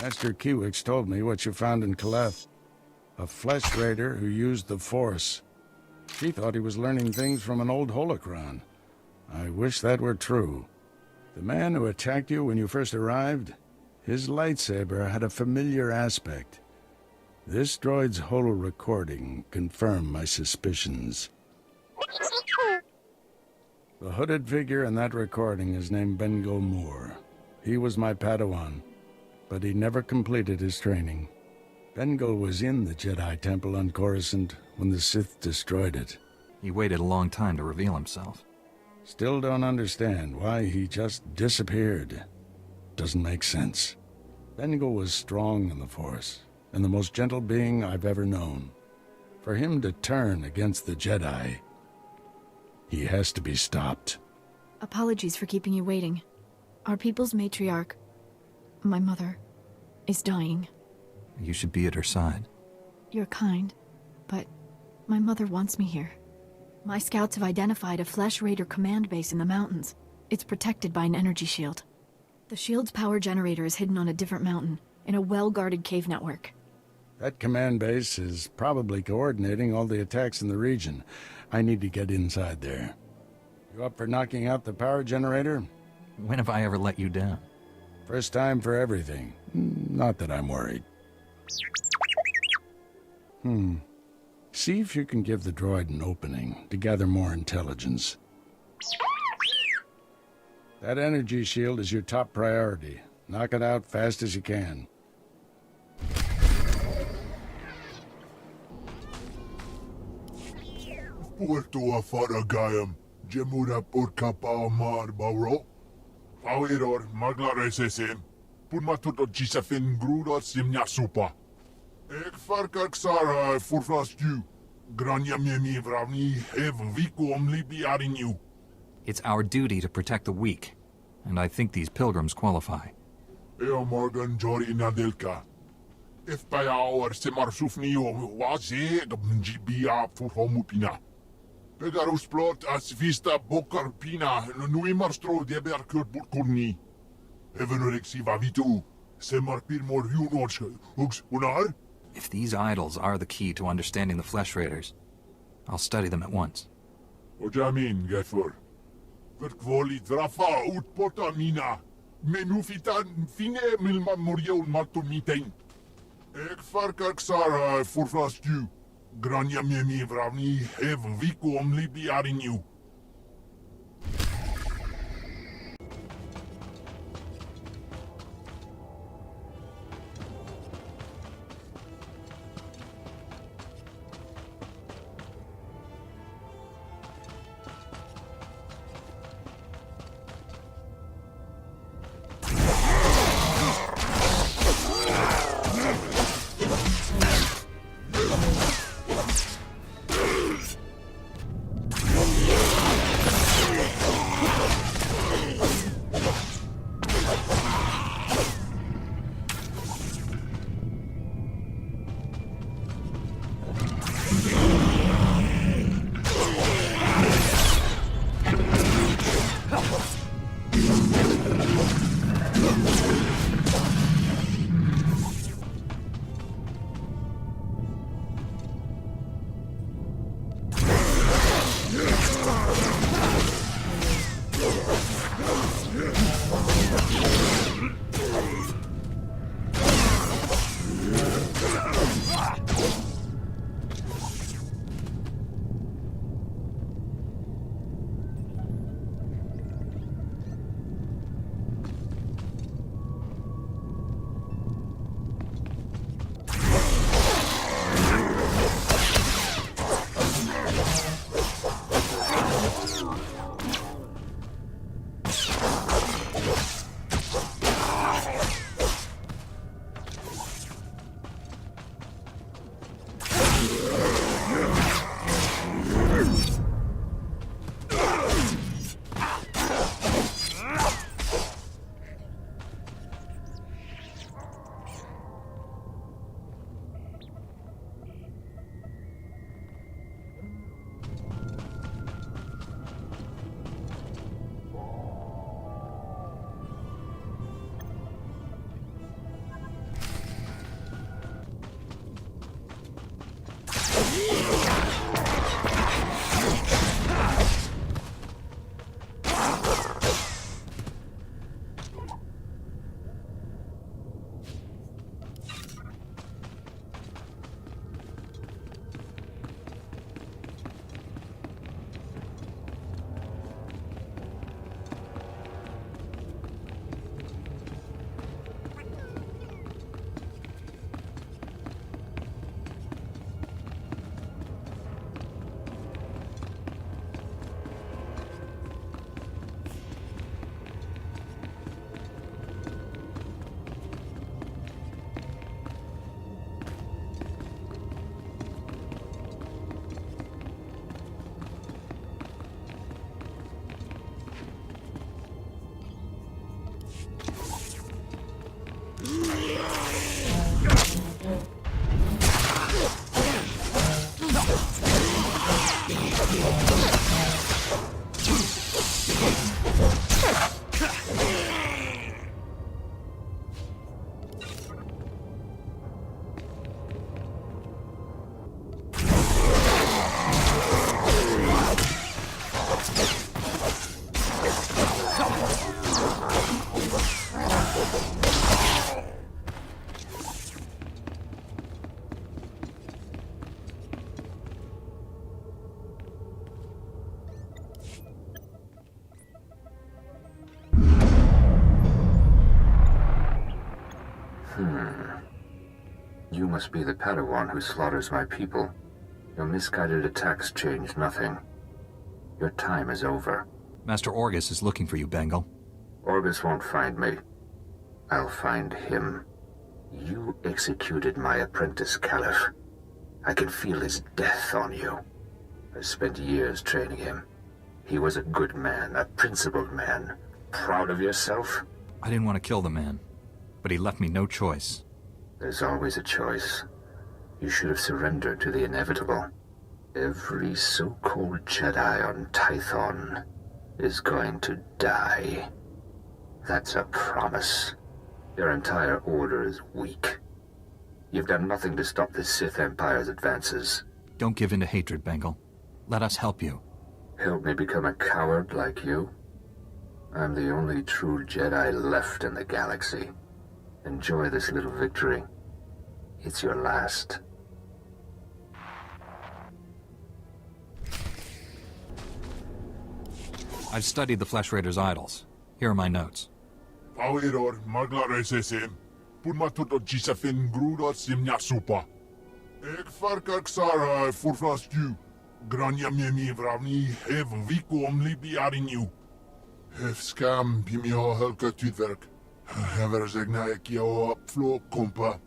Master Kiwix told me what you found in Kaleth. A flesh raider who used the Force. She thought he was learning things from an old holocron. I wish that were true. The man who attacked you when you first arrived, his lightsaber had a familiar aspect. This droid's holo recording confirmed my suspicions. The hooded figure in that recording is named Bengo Moore. He was my Padawan, but he never completed his training. Bengo was in the Jedi Temple on Coruscant when the Sith destroyed it. He waited a long time to reveal himself. Still don't understand why he just disappeared. Doesn't make sense. Bengo was strong in the Force, and the most gentle being I've ever known. For him to turn against the Jedi, he has to be stopped. Apologies for keeping you waiting. Our people's matriarch, my mother, is dying. You should be at her side. You're kind, but my mother wants me here. My scouts have identified a Flesh Raider command base in the mountains. It's protected by an energy shield. The shield's power generator is hidden on a different mountain, in a well-guarded cave network. That command base is probably coordinating all the attacks in the region. I need to get inside there. You up for knocking out the power generator? When have I ever let you down? First time for everything. Not that I'm worried. See if you can give the droid an opening to gather more intelligence. That energy shield is your top priority. Knock it out fast as you can. Puerto Faragayam, Jemura Purkapa Mar Bauro. Power Maglaresem, Purmatuto Gisafin Gruda Simnya Supa. Ek Farkak Sara Furflastu, Grania Mimi Vravni, Hev Viku Omlibi Arinu. It's our duty to protect the weak, and I think these pilgrims qualify. Eo Morgan Jori Nadelka. If by our Semarsufni Waze, the Mjibia Furhomupina. Pegarus plot as vista bokar pina, nuimarstro deber kurt burkurni. Evenurexi vavitu, semar pirmor hunoch, ugs unar? If these idols are the key to understanding the Flesh Raiders, I'll study them at once. Ojamin, Gefur. Verkvoli drafa ut porta mina. Menufitan fine milma moriol maltumitein. Ek farkak sara furflastu. Grania Mimi Vravni, Hev Viku Omlibi Arinu. You must be the Padawan who slaughters my people. Your misguided attacks change nothing. Your time is over. Master Orgus is looking for you, Bengal. Orgus won't find me. I'll find him. You executed my apprentice, Caliph. I can feel his death on you. I spent years training him. He was a good man, a principled man. Proud of yourself? I didn't want to kill the man, but he left me no choice. There's always a choice. You should have surrendered to the inevitable. Every so-called Jedi on Tython is going to die. That's a promise. Your entire order is weak. You've done nothing to stop the Sith Empire's advances. Don't give in to hatred, Bengal. Let us help you. Help me become a coward like you? I'm the only true Jedi left in the galaxy. Enjoy this little victory. It's your last. I've studied the Flesh Raiders' idols. Here are my notes. Pauiror, maglaresesem. Purmatuto gisafin grudot simnya supa. Ek farkak sara furflastu. Grania memi vravni hev vikom libiarinu. Hev skam pimio helka tutwerk. Hever zegna ek jou opflo kompa.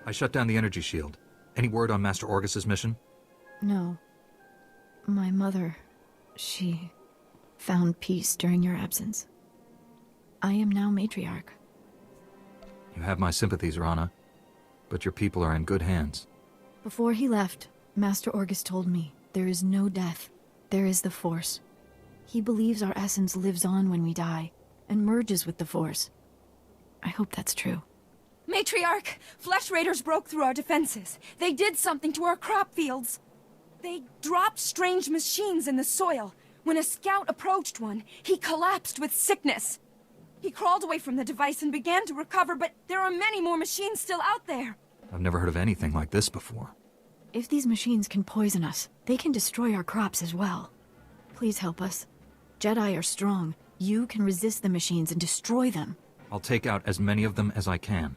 I shut down the energy shield. Any word on Master Orgus's mission? No. My mother, she found peace during your absence. I am now matriarch. You have my sympathies, Rana, but your people are in good hands. Before he left, Master Orgus told me there is no death. There is the Force. He believes our essence lives on when we die, and merges with the Force. I hope that's true. Matriarch! Flesh Raiders broke through our defenses. They did something to our crop fields. They dropped strange machines in the soil. When a scout approached one, he collapsed with sickness. He crawled away from the device and began to recover, but there are many more machines still out there. I've never heard of anything like this before. If these machines can poison us, they can destroy our crops as well. Please help us. Jedi are strong. You can resist the machines and destroy them. I'll take out as many of them as I can.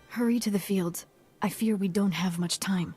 Hurry to the fields. I fear we don't have much time.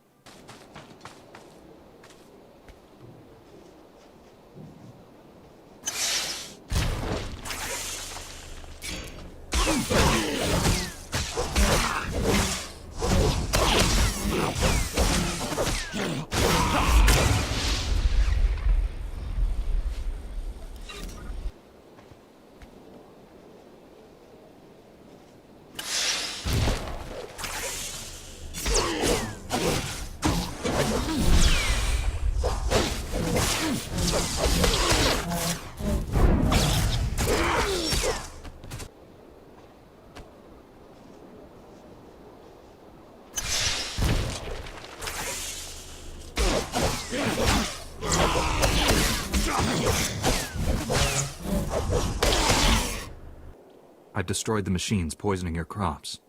I've destroyed the machines poisoning your crops.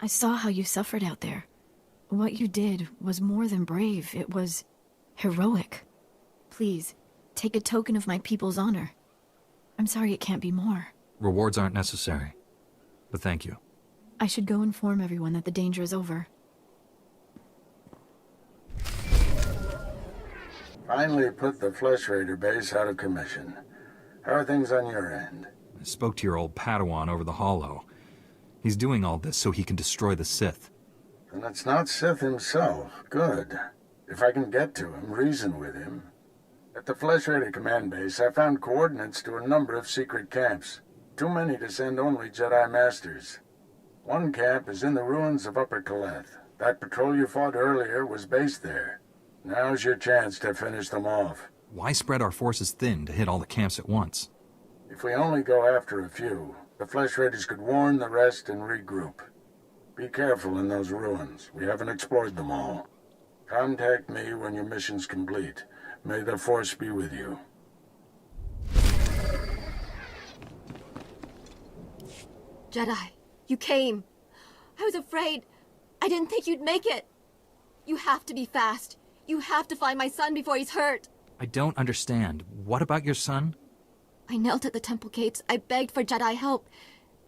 I saw how you suffered out there. What you did was more than brave. It was heroic. Please, take a token of my people's honor. I'm sorry it can't be more. Rewards aren't necessary, but thank you. I should go inform everyone that the danger is over. Finally put the Flesh Raider base out of commission. How are things on your end? I spoke to your old Padawan over the hollow. He's doing all this so he can destroy the Sith. And it's not Sith himself. Good. If I can get to him, reason with him. At the Flesh Raider command base, I found coordinates to a number of secret camps. Too many to send only Jedi Masters. One camp is in the ruins of Upper Kaleth. That patrol you fought earlier was based there. Now's your chance to finish them off. Why spread our forces thin to hit all the camps at once? If we only go after a few, the Flesh Raiders could warn the rest and regroup. Be careful in those ruins. We haven't explored them all. Contact me when your mission's complete. May the Force be with you. Jedi, you came. I was afraid. I didn't think you'd make it. You have to be fast. You have to find my son before he's hurt. I don't understand. What about your son? I knelt at the temple gates. I begged for Jedi help.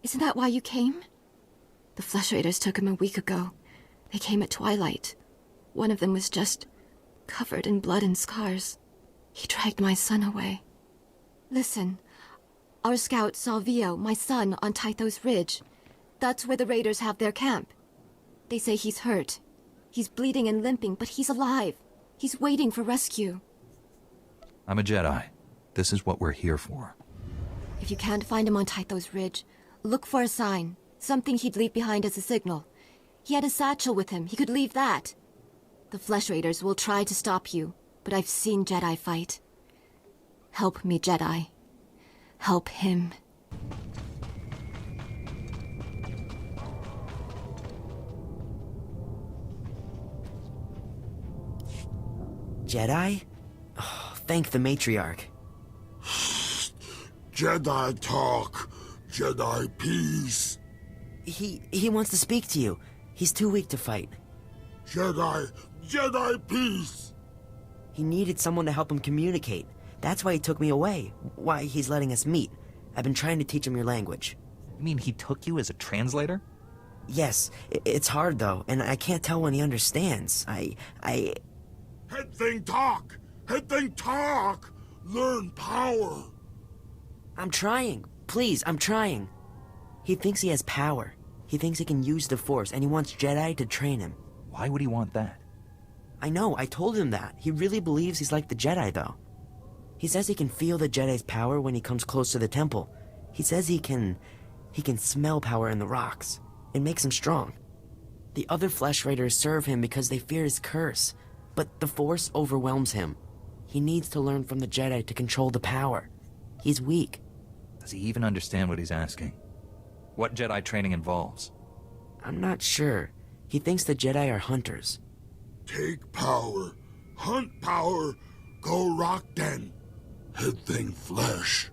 Isn't that why you came? The Flesh Raiders took him a week ago. They came at twilight. One of them was just covered in blood and scars. He dragged my son away. Listen, our scout saw Vio, my son, on Tythos Ridge. That's where the Raiders have their camp. They say he's hurt. He's bleeding and limping, but he's alive. He's waiting for rescue. I'm a Jedi. This is what we're here for. If you can't find him on Tythos Ridge, look for a sign. Something he'd leave behind as a signal. He had a satchel with him. He could leave that. The Flesh Raiders will try to stop you, but I've seen Jedi fight. Help me, Jedi. Help him. Jedi? Oh, thank the matriarch. Jedi talk. Jedi peace. He wants to speak to you. He's too weak to fight. Jedi peace. He needed someone to help him communicate. That's why he took me away. Why he's letting us meet. I've been trying to teach him your language. You mean he took you as a translator? Yes, it's hard though, and I can't tell when he understands. Head thing talk. Head thing talk. Learn power. I'm trying. Please, I'm trying. He thinks he has power. He thinks he can use the Force, and he wants Jedi to train him. Why would he want that? I know, I told him that. He really believes he's like the Jedi, though. He says he can feel the Jedi's power when he comes close to the temple. He says he can smell power in the rocks. It makes him strong. The other Flesh Raiders serve him because they fear his curse. But the Force overwhelms him. He needs to learn from the Jedi to control the power. He's weak. Does he even understand what he's asking? What Jedi training involves? I'm not sure. He thinks the Jedi are hunters. Take power. Hunt power. Go rock den. Head thing flesh.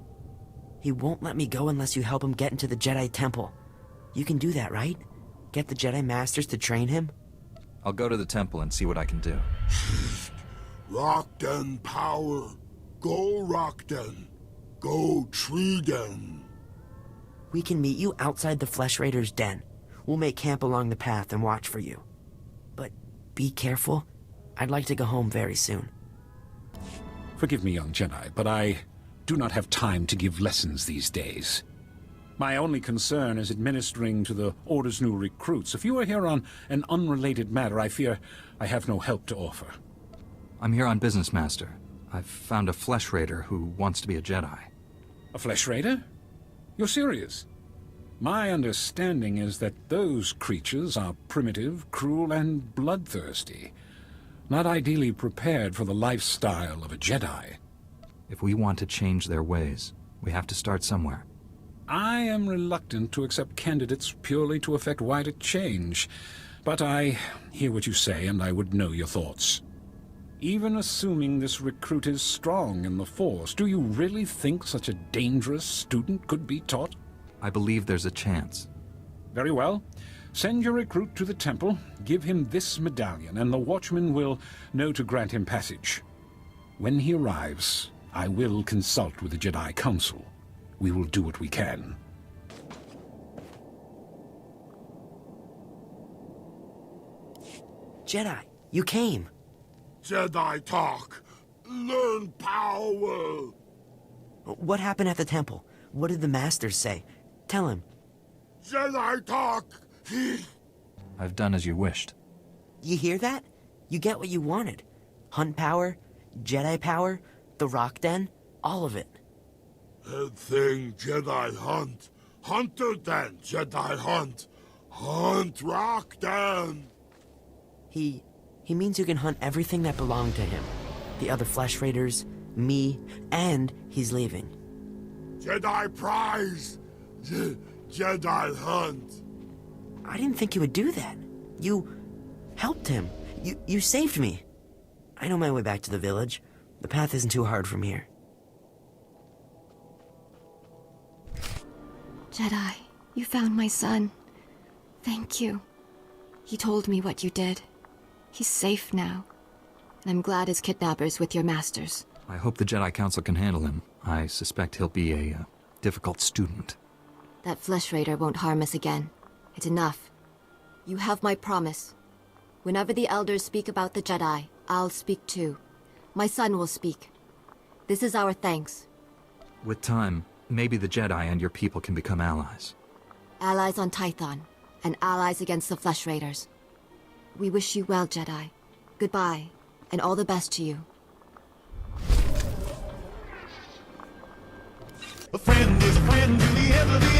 He won't let me go unless you help him get into the Jedi Temple. You can do that, right? Get the Jedi Masters to train him? I'll go to the temple and see what I can do. Rock den power. Go rock den. Go tree den. We can meet you outside the Flesh Raiders' den. We'll make camp along the path and watch for you. But be careful. I'd like to go home very soon. Forgive me, young Jedi, but I do not have time to give lessons these days. My only concern is administering to the Order's new recruits. If you are here on an unrelated matter, I fear I have no help to offer. I'm here on business, Master. I've found a Flesh Raider who wants to be a Jedi. A Flesh Raider? You're serious? My understanding is that those creatures are primitive, cruel, and bloodthirsty. Not ideally prepared for the lifestyle of a Jedi. If we want to change their ways, we have to start somewhere. I am reluctant to accept candidates purely to effect wider change, but I hear what you say, and I would know your thoughts. Even assuming this recruit is strong in the Force, do you really think such a dangerous student could be taught? I believe there's a chance. Very well. Send your recruit to the temple, give him this medallion, and the Watchman will know to grant him passage. When he arrives, I will consult with the Jedi Council. We will do what we can. Jedi, you came. Jedi talk. Learn power. What happened at the temple? What did the Masters say? Tell him. Jedi talk. I've done as you wished. You hear that? You get what you wanted. Hunt power, Jedi power, the Rock Den, all of it. Thing Jedi hunt. Hunter then, Jedi hunt. Hunt rock then. He means you can hunt everything that belonged to him. The other Flesh Raiders, me, and he's leaving. Jedi prize. Jedi hunt. I didn't think you would do that. You helped him. You saved me. I know my way back to the village. The path isn't too hard from here. Jedi, you found my son. Thank you. He told me what you did. He's safe now. And I'm glad his kidnapper's with your masters. I hope the Jedi Council can handle him. I suspect he'll be a difficult student. That Flesh Raider won't harm us again. It's enough. You have my promise. Whenever the elders speak about the Jedi, I'll speak too. My son will speak. This is our thanks. With time, maybe the Jedi and your people can become allies. Allies on Tython, and allies against the Flesh Raiders. We wish you well, Jedi. Goodbye, and all the best to you. A friend is a friend to the end of the